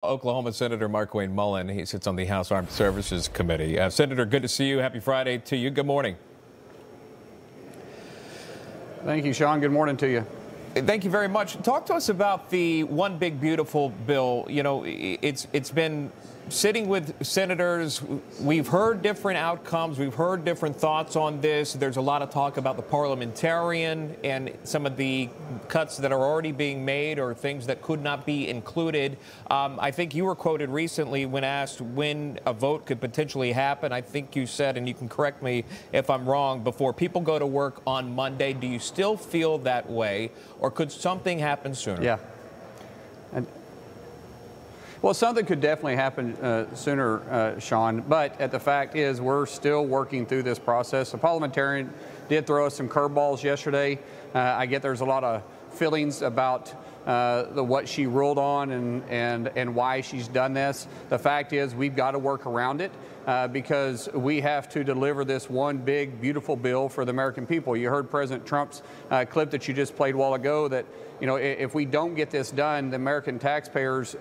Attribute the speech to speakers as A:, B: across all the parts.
A: Oklahoma Senator Markwayne Mullin. He sits on the House Armed Services Committee. Senator, good to see you. Happy Friday to you. Good morning.
B: Thank you, Sean. Good morning to you.
A: Thank you very much. Talk to us about the One Big Beautiful bill. You know, it's been sitting with senators. We've heard different outcomes. We've heard different thoughts on this. There's a lot of talk about the parliamentarian and some of the cuts that are already being made or things that could not be included. I think you were quoted recently when asked when a vote could potentially happen. I think you said, and you can correct me if I'm wrong, before people go to work on Monday. Do you still feel that way, or could something happen sooner?
B: Yeah. Well, something could definitely happen sooner, Sean, but the fact is we're still working through this process. The parliamentarian did throw us some curveballs yesterday. I get there's a lot of feelings about what she ruled on and why she's done this. The fact is we've got to work around it because we have to deliver this one big, beautiful bill for the American people. You heard President Trump's clip that you just played a while ago that, you know, if we don't get this done, the American taxpayers,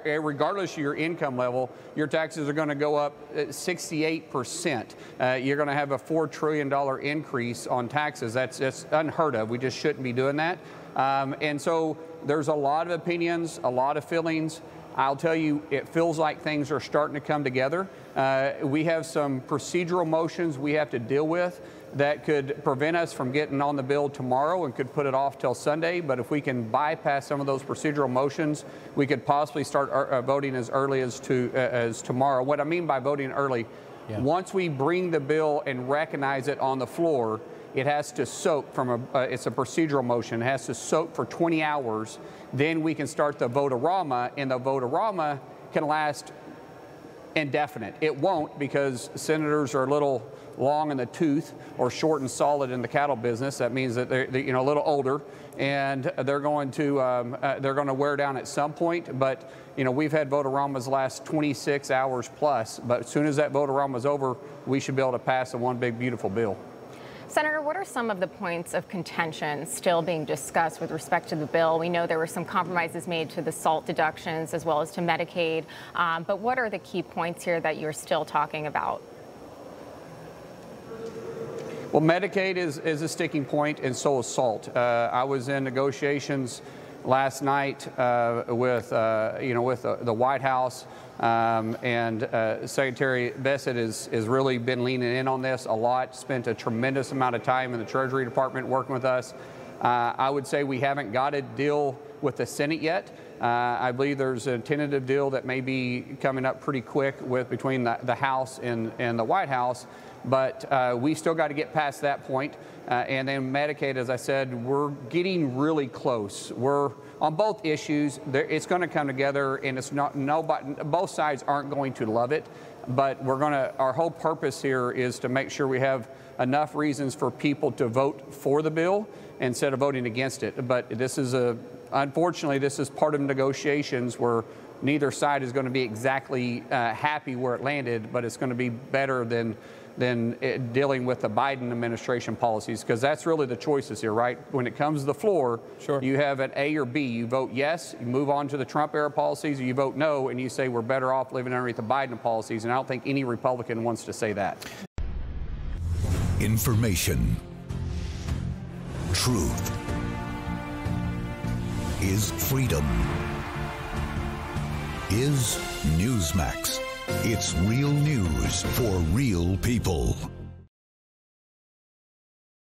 B: regardless of your income level, your taxes are going to go up 68%. You're going to have a $4 trillion increase on taxes. That's unheard of. We just shouldn't be doing that. And so there's a lot of opinions, a lot of feelings. I'll tell you, it feels like things are starting to come together. We have some procedural motions we have to deal with that could prevent us from getting on the bill tomorrow and could put it off till Sunday. But if we can bypass some of those procedural motions, we could possibly start voting as early as tomorrow. What I mean by voting early, once we bring the bill and recognize it on the floor, it has to soak from it's a procedural motion. It has to soak for 20 hours. Then we can start the vote-a-rama, and the vote-a-rama can last indefinite. It won't, because senators are a little long in the tooth or short and solid in the cattle business. That means that they're a little older, and they're going to wear down at some point. But we've had vote-a-ramas last 26 hours plus. But as soon as that vote-a-rama is over, we should be able to pass a one big beautiful bill.
C: Senator, what are some of the points of contention still being discussed with respect to the bill? We know there were some compromises made to the SALT deductions as well as to Medicaid, but what are the key points here that you're still talking about?
B: Well, Medicaid is a sticking point, and so is SALT. I was in negotiations last night with the White House, and Secretary Bassett has really been leaning in on this a lot, spent a tremendous amount of time in the Treasury Department working with us. I would say we haven't got a deal with the Senate yet. I believe there's a tentative deal that may be coming up pretty quick between the House and the White House, but we still got to get past that point. And then Medicaid, as I said, we're getting really close. We're on both issues. It's going to come together, and it's both sides aren't going to love it, but our whole purpose here is to make sure we have enough reasons for people to vote for the bill instead of voting against it. But unfortunately, this is part of negotiations where neither side is going to be exactly happy where it landed, but it's going to be better than dealing with the Biden administration policies, because that's really the choices here, right? When it comes to the floor, sure, you have an A or B. You vote yes, you move on to the Trump era policies, or you vote no, and you say we're better off living underneath the Biden policies, and I don't think any Republican wants to say that.
D: Information. Truth is freedom. Is Newsmax. It's real news for real people.